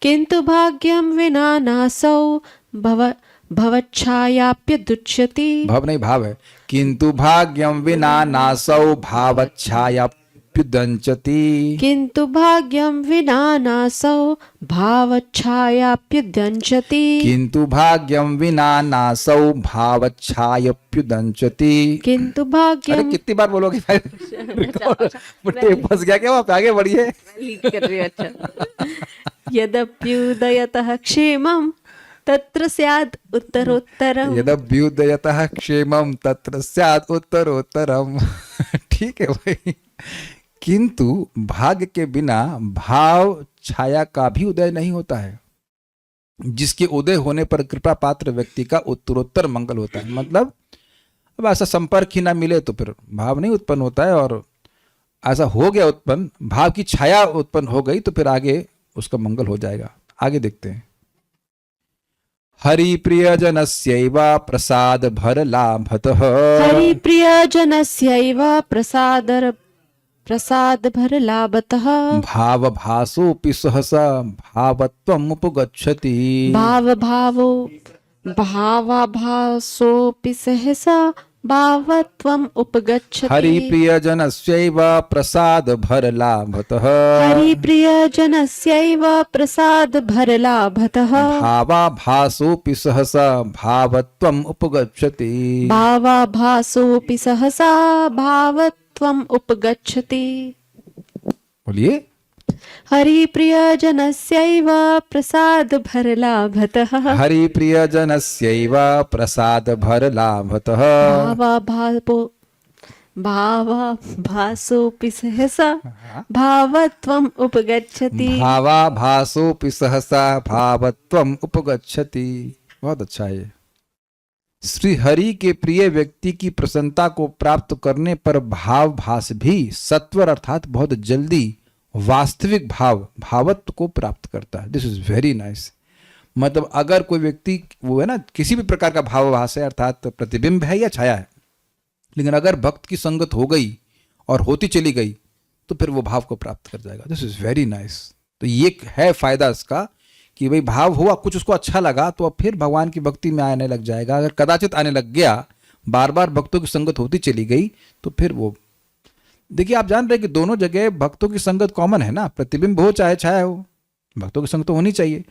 किंतु भाग्यम विना नासौ भवच्छायाप्युदुच्यति। भाव नहीं, भाव है। किंतु भाग्यम विना नासौ भावच्छायाप्युदंचति। किंतु भाग्यम विना नासौ भावच्छायाप्युदंचति। किंतु भाग्यम विना नासौ भावच्छायाप्युदंचति। किंतु अरे भाग्यम, कितनी बार बोलोगे भाई? फंस गया क्या? आप आगे बढ़िए। यदप्युदयतः क्षेमं तत्र स्याद् उत्तरोत्तरम्। यदभ्युदयतः क्षेमं तत्र स्यात् उत्तरोत्तरम्। ठीक है भाई। किंतु भाग्य के बिना भाव छाया का भी उदय नहीं होता है, जिसके उदय होने पर कृपा पात्र व्यक्ति का उत्तरोत्तर मंगल होता है। मतलब अब ऐसा संपर्क ही ना मिले तो फिर भाव नहीं उत्पन्न होता है, और ऐसा हो गया उत्पन्न, भाव की छाया उत्पन्न हो गई तो फिर आगे उसका मंगल हो जाएगा। आगे देखते हैं। हरि प्रियजनस्यैव प्रसाद भर लाभतः। हरि प्रियजनस्यैव प्रसाद भर लाभतः। भाव भासोऽपि सहसा भावत्वम् उपगच्छति। भावाभासोऽपि सहसा भावत्वम् उपगच्छति। हरि प्रियजनस्यैव प्रसाद भर लाभतः। हरि प्रियजनस्यैव प्रसाद भर लाभतः। भावाभासोऽपि सहसा भावत्वम् उपगच्छति। भावाभासोऽपि सहसा भावत्वम् उपगच्छति। बोलिए। हरि प्रियजनस्यैव प्रसाद भर लाभतः। हरि प्रियजनस्यैव प्रसाद भर लाभतः। भावाभासोऽपि सहसा भावत्वम् उपगच्छति। भावाभासोऽपि सहसा भावत्वम् उपगच्छति। बहुत अच्छा है। श्री हरि के प्रिय व्यक्ति की प्रसन्नता को प्राप्त करने पर भाव भास भी सत्वर अर्थात बहुत जल्दी वास्तविक भावत्व को प्राप्त करता है। This is very nice. मतलब अगर कोई व्यक्ति, वो है ना, किसी भी प्रकार का भावाभास है अर्थात प्रतिबिंब है या छाया है, लेकिन अगर भक्त की संगत हो गई और होती चली गई तो फिर वो भाव को प्राप्त कर जाएगा। This is very nice. तो ये है फायदा इसका कि भाई भाव हुआ, कुछ उसको अच्छा लगा तो अब फिर भगवान की भक्ति में आने लग जाएगा। अगर कदाचित आने लग गया, बार बार भक्तों की संगत होती चली गई तो फिर वो देखिए आप जान रहे हैं कि दोनों जगह भक्तों की संगत कॉमन है ना, प्रतिबिंब हो चाहे छाया हो, भक्तों की संगत तो होनी चाहिए।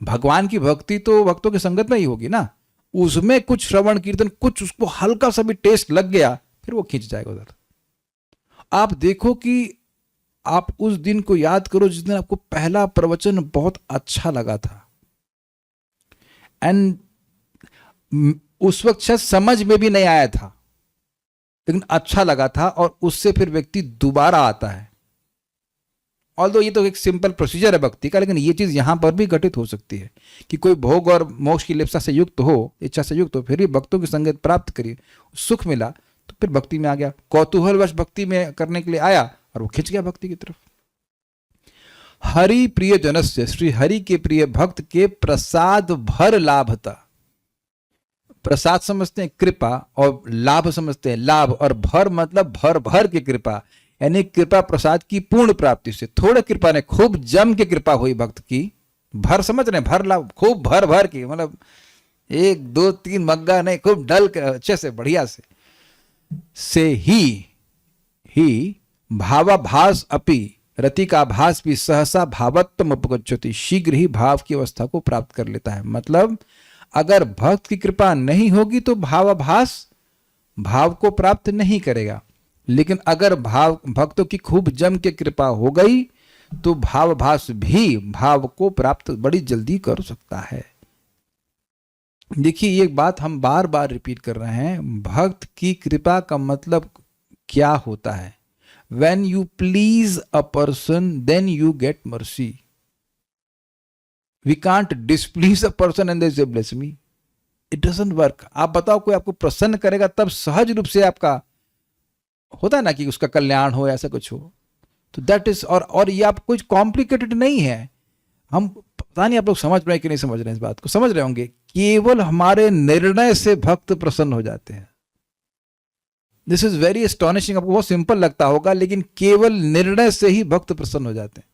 भगवान की भक्ति तो भक्तों की संगत में ही होगी ना, उसमें कुछ श्रवण कीर्तन, कुछ उसको हल्का सा भी टेस्ट लग गया, फिर वो खींच जाएगा उधर। आप देखो कि आप उस दिन को याद करो जिस दिन आपको पहला प्रवचन बहुत अच्छा लगा था, एंड उस वक्त शायद समझ में भी नहीं आया था, लेकिन अच्छा लगा था, और उससे फिर व्यक्ति दोबारा आता है। ऑल्दो ये तो एक सिंपल प्रोसीजर है भक्ति का, लेकिन ये चीज यहां पर भी घटित हो सकती है कि कोई भोग और मोक्ष की लिप्सा से युक्त हो, इच्छा से युक्त हो, फिर भी भक्तों की संगत प्राप्त करी, सुख मिला, तो फिर भक्ति में आ गया, कौतूहलवश भक्ति में करने के लिए आया और वो खिंच गया भक्ति की तरफ। हरि प्रिय जनस्य, श्री हरि के प्रिय भक्त के प्रसाद भर लाभता। प्रसाद समझते हैं कृपा, और लाभ समझते हैं लाभ, और भर मतलब भर भर की कृपा, यानी कृपा प्रसाद की पूर्ण प्राप्ति से। थोड़े कृपा ने, खूब जम के कृपा हुई भक्त की, भर समझ रहे हैं, भर लाभ, खूब भर भर की, मतलब 1 2 3 मग्गा नहीं, खूब डल के अच्छे से बढ़िया से ही भावाभास अपि, रति का भास भी सहसा भावत्तम उपगच्छति, शीघ्र ही भाव की अवस्था को प्राप्त कर लेता है। मतलब अगर भक्त की कृपा नहीं होगी तो भावाभास भाव को प्राप्त नहीं करेगा, लेकिन अगर भक्तों की खूब जम के कृपा हो गई तो भावाभास भी भाव को प्राप्त बड़ी जल्दी कर सकता है। देखिए ये बात हम बार बार रिपीट कर रहे हैं, भक्त की कृपा का मतलब क्या होता है। When you please a person, then you get mercy. We can't displease a person and they say bless me. It doesn't work. आप बताओ कोई आपको प्रसन्न करेगा तब सहज रूप से आपका होता है ना कि उसका कल्याण हो, ऐसा कुछ हो, तो दैट इज, और ये आप कुछ कॉम्प्लिकेटेड नहीं है। हम पता नहीं आप लोग समझ रहे हैं कि नहीं समझ रहे हैं, इस बात को समझ रहे होंगे। केवल हमारे निर्णय से भक्त प्रसन्न हो जाते हैं। This is very astonishing. आपको बहुत सिंपल लगता होगा, लेकिन केवल निर्णय से ही भक्त प्रसन्न हो जाते हैं।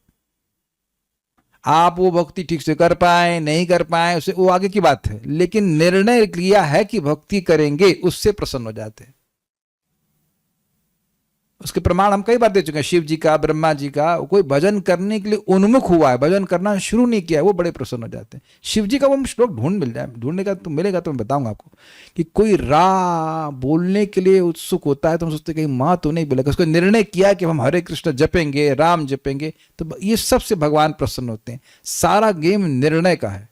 आप वो भक्ति ठीक से कर पाए नहीं कर पाए, उसे वो आगे की बात है, लेकिन निर्णय लिया है कि भक्ति करेंगे, उससे प्रसन्न हो जाते हैं। उसके प्रमाण हम कई बार दे चुके हैं। शिव जी का, ब्रह्मा जी का, कोई भजन करने के लिए उन्मुख हुआ है, भजन करना शुरू नहीं किया है, वो बड़े प्रसन्न हो जाते हैं। शिव जी का वो श्लोक ढूंढने का तो मिलेगा तो मैं बताऊंगा आपको, कि कोई रा बोलने के लिए उत्सुक होता है तो हम सोचते कहीं माँ तो नहीं बोलेगा, उसको निर्णय किया कि हम हरे कृष्ण जपेंगे, राम जपेंगे, तो ये सबसे भगवान प्रसन्न होते हैं। सारा गेम निर्णय का है।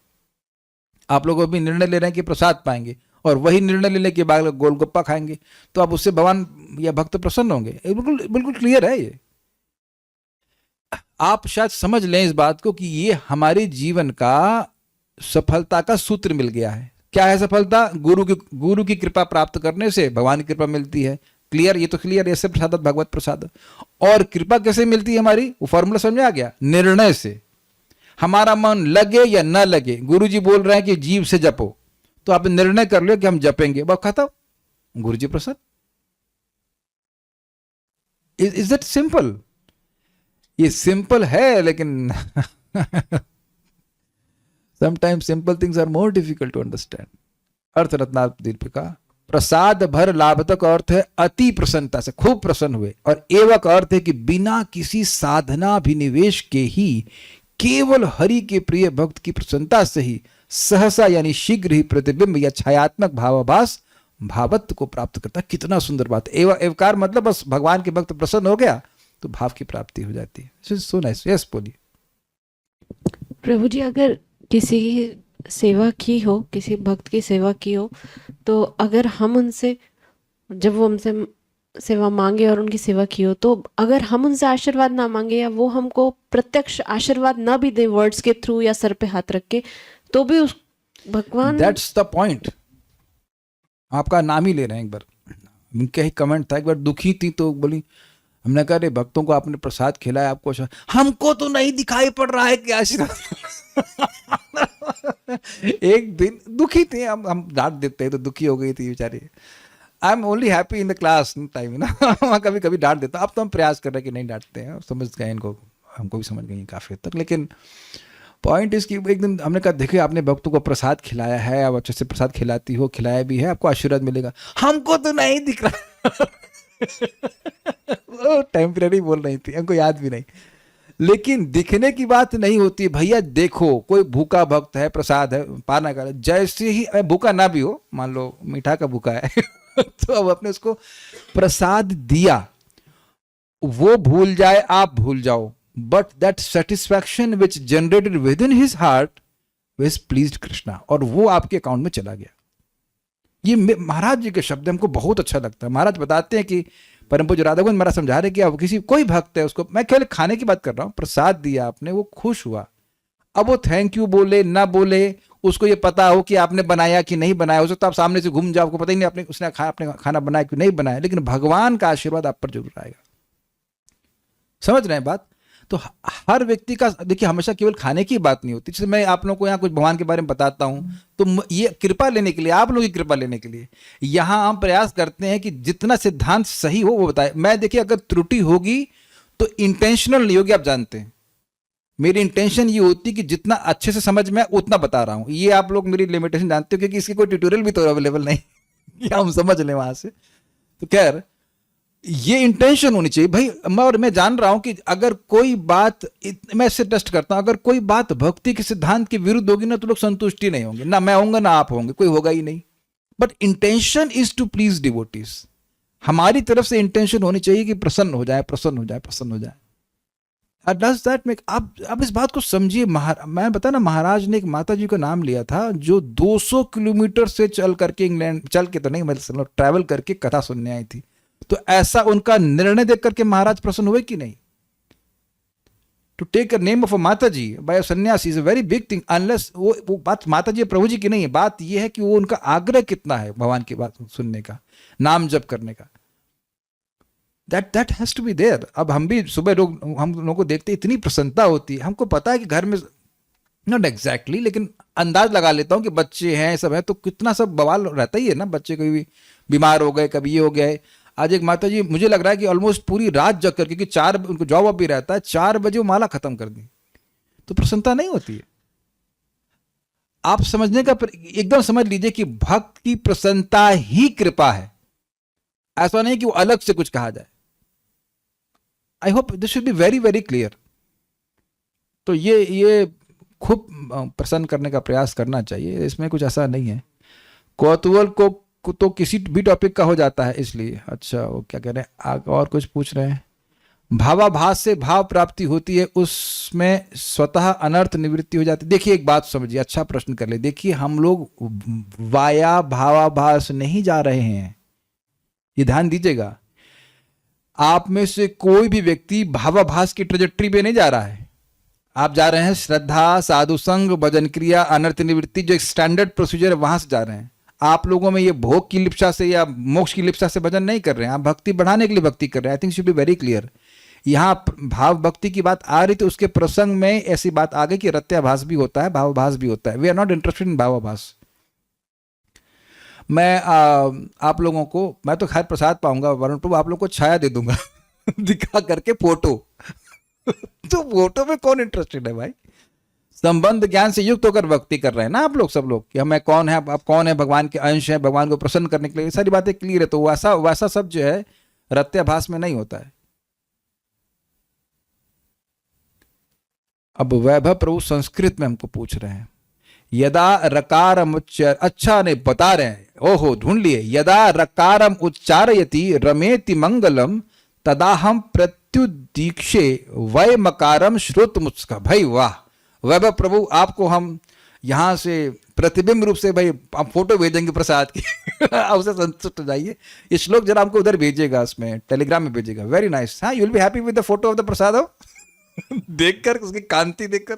आप लोग अभी निर्णय ले रहे हैं कि प्रसाद पाएंगे, और वही निर्णय लेने के बाद गोलगप्पा खाएंगे, तो आप उससे भगवान या भक्त प्रसन्न होंगे। बिल्कुल बिल्कुल क्लियर है ये। आप शायद समझ लें इस बात को कि ये हमारे जीवन का सफलता का सूत्र मिल गया है। क्या है सफलता? गुरु की कृपा प्राप्त करने से भगवान की कृपा मिलती है। क्लियर? ये तो क्लियर। ऐसे प्रसाद भगवत प्रसाद। और कृपा कैसे मिलती है हमारी? वो फॉर्मूला समझ आ गया। निर्णय से। हमारा मन लगे या न लगे, गुरु जी बोल रहे हैं कि जीव से जपो, तो आप निर्णय कर लो कि हम जपेंगे, बस खत्म, गुरु जी प्रसन्न। Is that simple? ये सिंपल है, लेकिन sometimes simple things are more difficult to understand. अर्थ रत्नार्थ दीपिका। प्रसाद भर लाभता का अर्थ है अति प्रसन्नता से, खूब प्रसन्न हुए, और एवं का अर्थ है कि बिना किसी साधनाभिनिवेश के ही केवल हरि के प्रिय भक्त की प्रसन्नता से ही सहसा यानी शीघ्र ही प्रतिबिंब या छायात्मक भावाभास भावत्व को प्राप्त करता है। कितना सुंदर बात। एवकार मतलब बस भगवान के भक्त प्रसन्न हो गया तो भाव की प्राप्ति हो जाती है। So nice. यस बोलिए। प्रभु जी, अगर किसी की सेवा की हो, किसी भक्त की सेवा की हो, तो अगर हम उनसे, जब वो हमसे सेवा मांगे और उनकी सेवा की हो, तो अगर हम उनसे आशीर्वाद ना मांगे या वो हमको प्रत्यक्ष आशीर्वाद ना भी दे वर्ड्स के थ्रू या सर पे हाथ रख के, तो भी उस भगवान। That's the point. आपका नाम ही ले रहे हैं। एक बार उनका ही कमेंट था, एक बार दुखी थी तो बोली, हमने कहा रे भक्तों को आपने प्रसाद खिलाया, आपको हमको तो नहीं दिखाई पड़ रहा है कि आशीर्वाद। एक दिन दुखी थे, हम डांट देते हैं तो दुखी हो गई थी बेचारी। I am only happy in the class time ना। कभी कभी डांट देता, अब तो हम प्रयास कर रहे हैं कि नहीं डांटते हैं, समझ गए इनको, हमको भी समझ गई काफी हद तक। लेकिन पॉइंट इसकी, एक दिन हमने कहा देखिए आपने भक्तों को प्रसाद खिलाया है, आप अच्छे से प्रसाद खिलाती हो, खिलाया भी है, आपको आशीर्वाद मिलेगा। हमको तो नहीं दिख रहा। वो टेम्पररी बोल रही थी, हमको याद भी नहीं। लेकिन दिखने की बात नहीं होती भैया। देखो कोई भूखा भक्त है, प्रसाद है, पाना कर, जैसे ही भूखा ना भी हो, मान लो मीठा का भूखा है तो अब अपने उसको प्रसाद दिया, वो भूल जाए आप भूल जाओ, but that satisfaction which generated with in his heart which pleased Krishna, और वो आपके अकाउंट में चला गया। ये महाराज जी के शब्द हमको बहुत अच्छा लगता है। महाराज बताते हैं कि परम पूज्य राधा गोविंद महाराज समझा रहे कि अब किसी कोई भक्त है, उसको मैं केवल खाने की बात कर रहा हूँ, प्रसाद दिया आपने, वो खुश हुआ, अब वो थैंक यू बोले ना बोले, उसको ये पता हो कि आपने बनाया कि नहीं बनाया, हो सकता है आप सामने से घूम जाओ, आपको पता ही नहीं आपने उसने आपने खाना बनाया कि नहीं बनाया, लेकिन भगवान का आशीर्वाद आप पर जरूर आएगा। समझ रहे हैं बात? तो हर व्यक्ति का देखिए हमेशा केवल खाने की बात नहीं होती। जैसे मैं आप लोगों को यहाँ कुछ भगवान के बारे में बताता हूँ, तो ये कृपा लेने के लिए, आप लोगों की कृपा लेने के लिए यहाँ हम प्रयास करते हैं कि जितना सिद्धांत सही हो वो बताए। मैं देखिए अगर त्रुटि होगी तो इंटेंशनल नहीं होगी, आप जानते हैं मेरी इंटेंशन ये होती कि जितना अच्छे से समझ में उतना बता रहा हूँ। ये आप लोग मेरी लिमिटेशन जानते हो, क्योंकि इसकी कोई ट्यूटोरियल भी तो अवेलेबल नहीं कि हम समझ लें वहां से। तो खैर ये इंटेंशन होनी चाहिए भाई। मैं जान रहा हूं कि अगर कोई बात, मैं इससे टेस्ट करता हूं, अगर कोई बात भक्ति के सिद्धांत के विरुद्ध होगी ना तो लोग संतुष्टि नहीं होंगे, ना मैं होऊंगा ना आप होंगे, कोई होगा ही नहीं। But intention is to please devotees. हमारी तरफ से इंटेंशन होनी चाहिए कि प्रसन्न हो जाए, प्रसन्न हो जाए, प्रसन्न हो जाए। डज दैट मेक, आप इस बात को समझिए। मैं बता ना, महाराज ने एक माता जी का नाम लिया था जो 200 किलोमीटर से चल करके, इंग्लैंड चल के तो नहीं मतलब ट्रैवल करके कथा सुनने आई थी। तो ऐसा उनका निर्णय देख करके महाराज प्रसन्न हुए कि नहीं? To take a name of a Mata ji by a sannyasi is a very big thing. अनलेस वो बात माता जी प्रभु जी की नहीं है, बात यह है कि वो उनका आग्रह कितना है भगवान की बात सुनने का, नाम जप करने का। That has to be there. अब हम भी सुबह हम लोगों को देखते इतनी प्रसन्नता होती है, हमको पता है कि घर में नॉट एग्जैक्टली लेकिन अंदाज लगा लेता हूँ कि बच्चे हैं सब है तो कितना सब बवाल रहता ही है ना। बच्चे कभी भी बीमार हो गए, कभी ये हो गया है। आज एक माता जी मुझे लग रहा है कि ऑलमोस्ट पूरी रात जग कर, क्योंकि 4 उनको जॉब अब भी रहता है, 4 बजे वो माला खत्म कर दी। तो प्रसन्नता नहीं होती है। आप समझने का एकदम समझ लीजिए कि भक्त की प्रसन्नता ही कृपा है, ऐसा नहीं कि वो अलग से कुछ कहा जाए। I hope this should be very very clear. तो ये खूब प्रसन्न करने का प्रयास करना चाहिए, इसमें कुछ ऐसा नहीं है। कौतूहल को तो किसी भी टॉपिक का हो जाता है इसलिए। अच्छा वो क्या कह रहे हैं आगे, और कुछ पूछ रहे हैं। भावाभास से भाव प्राप्ति होती है, उसमें स्वतः अनर्थ निवृत्ति हो जाती है। देखिए एक बात समझिए, अच्छा प्रश्न कर ले। देखिए हम लोग वाया भावाभास नहीं जा रहे हैं, ये ध्यान दीजिएगा। आप में से कोई भी व्यक्ति भावाभास की ट्रेजेक्ट्री पे नहीं जा रहा है। आप जा रहे हैं श्रद्धा, साधु संग, भजन क्रिया, अनर्थ निवृत्ति, जो एक स्टैंडर्ड प्रोसीजर है वहां से जा रहे हैं। आप लोगों में ये भोग की लिप्सा से या मोक्ष की लिप्सा से भजन नहीं कर रहे हैं, आप भक्ति बढ़ाने के लिए भक्ति कर रहे हैं। I think should be very clear. यहाँ भाव भक्ति की बात आ रही थी, उसके प्रसंग में ऐसी बात आ गई कि रत्याभास भी होता है, भावाभास भी होता है। We are not interested in भावाभास। मैं आप लोगों को, मैं तो खैर प्रसाद पाऊंगा वरुण प्रभु, आप लोग को छाया दे दूंगा दिखा करके फोटो तो फोटो में कौन इंटरेस्टेड है भाई? संबंध ज्ञान से युक्त होकर भक्ति कर रहे हैं ना आप लोग, सब लोग, कि हमें कौन है, आप कौन है, भगवान के अंश है, भगवान को प्रसन्न करने के लिए, ये सारी बातें क्लियर है। तो वैसा सब जो है रत्याभास में नहीं होता है। अब वैभव प्रभु संस्कृत में हमको पूछ रहे हैं, यदा रकारम उच्चार, अच्छा नहीं बता रहे हैं, ओहो ढूंढ लिए। यदा रकारम उच्चारयति रमेति मंगलम तदा हम प्रत्युदीक्षे वै मकारम श्रुत मुस्का। भाई वाह वैभव प्रभु, आपको हम यहाँ से प्रतिबिंब रूप से भाई आप फोटो भेजेंगे प्रसाद की उससे संतुष्ट हो जाइए। ये श्लोक जरा हमको उधर भेजिएगा, उसमें टेलीग्राम में भेजिएगा। Very nice. हाँ, you will be happy with the photo of the prasad देखकर, उसकी कांति देखकर।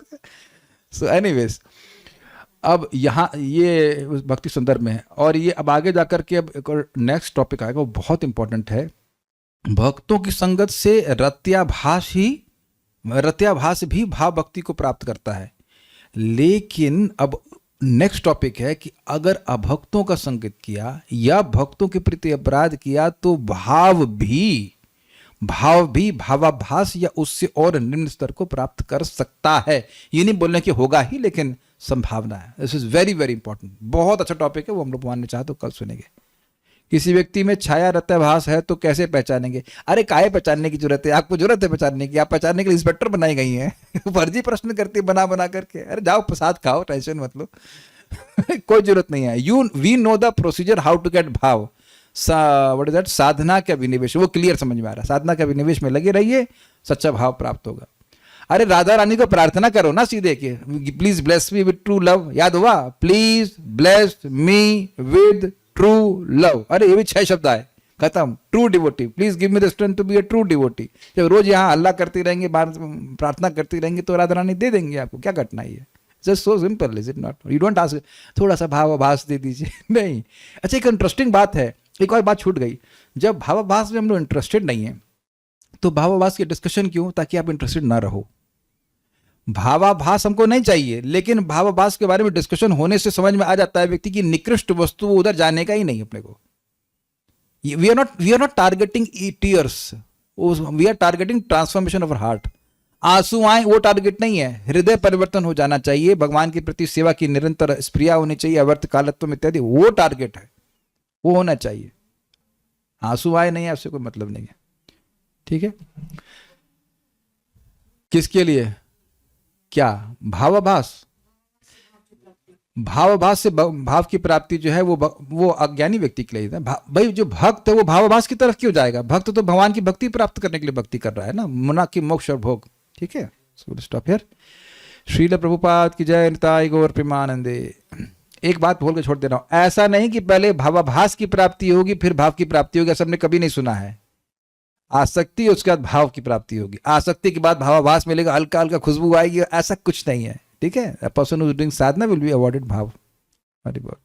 सो एनीवेज, अब यहाँ ये भक्ति सुंदर में है, और ये अब आगे जाकर के अब एक और नेक्स्ट टॉपिक आएगा, वो बहुत इंपॉर्टेंट है। भक्तों की संगत से रत्याभास भी भाव भक्ति को प्राप्त करता है। लेकिन अब नेक्स्ट टॉपिक है कि अगर अभक्तों का संगत किया या भक्तों के प्रति अपराध किया तो भाव भी भावाभास या उससे और निम्न स्तर को प्राप्त कर सकता है। ये नहीं बोलने की होगा ही, लेकिन संभावना है। This is very very important. बहुत अच्छा टॉपिक है वो, हम लोग मानने चाहे तो कल सुनेंगे, किसी व्यक्ति में छाया रत्याभास है तो कैसे पहचानेंगे? अरे काहे पहचानने की जरूरत है? आपको जरूरत है पहचानने की? आप पहचानने के लिए इंस्पेक्टर बनाई गई हैं। फर्जी प्रश्न करती है बना बना करके। अरे जाओ प्रसाद खाओ, टेंशन मत लो। कोई जरूरत नहीं है। We know the procedure how to get bhav. What is that? साधना का विनिवेश, वो क्लियर समझ में आ रहा है। साधना का विनिवेश में लगे रहिए, सच्चा भाव प्राप्त होगा। अरे राधा रानी को प्रार्थना करो ना सीधे के, please bless me with true love. याद हुआ? Please bless me with true love. अरे ये भी 6 शब्द आए, खत्म। True devotee, please give me the strength to be a true devotee. जब रोज यहाँ अल्लाह करती रहेंगे, प्रार्थना करती रहेंगे, तो राधा रानी दे देंगे आपको। क्या कठिनाई है? Just so simple, is it not? You don't ask थोड़ा सा भावाभास दे दीजिए। नहीं। अच्छा, एक इंटरेस्टिंग बात है, एक और बात छूट गई। जब भावाभास में हम लोग इंटरेस्टेड नहीं है, तो भावाभास की डिस्कशन क्यों? ताकि आप इंटरेस्टेड ना रहो। भावाभास हमको नहीं चाहिए, लेकिन भावाभास के बारे में डिस्कशन होने से समझ में आ जाता है व्यक्ति की निकृष्ट वस्तु, उधर जाने का ही नहीं अपने को। We are not targeting tears, we are targeting transformation of heart. आंसू आए वो टारगेट नहीं है, हृदय परिवर्तन हो जाना चाहिए, भगवान के प्रति सेवा की निरंतर स्प्रिया होनी चाहिए, अवर्त कालत्व इत्यादि, वो टारगेट है, वो होना चाहिए। आंसू आए नहीं है उससे कोई मतलब नहीं है। ठीक है? किसके लिए? क्या? भावाभास। भावाभास से भाव की प्राप्ति जो है वो अज्ञानी व्यक्ति के लिए है। भाई जो भक्त है वो भावाभास की तरफ क्यों जाएगा? भक्त तो भगवान की भक्ति प्राप्त करने के लिए भक्ति कर रहा है ना, मुना की मोक्ष और भोग। ठीक है? So stop here. Srila Prabhupada की जय। निताय गौर प्रेमानंदे। एक बात बोल के छोड़ दे रहा हूं, ऐसा नहीं कि पहले भावाभास की प्राप्ति होगी फिर भाव की प्राप्ति होगी, सबने कभी नहीं सुना है। आसक्ति, उसके बाद भाव की प्राप्ति होगी, आसक्ति के बाद भावाभास मिलेगा, हल्का हल्का खुशबू आएगी, ऐसा कुछ नहीं है। ठीक है? A person who is doing Sadhana will be awarded भाव। हरि बोल।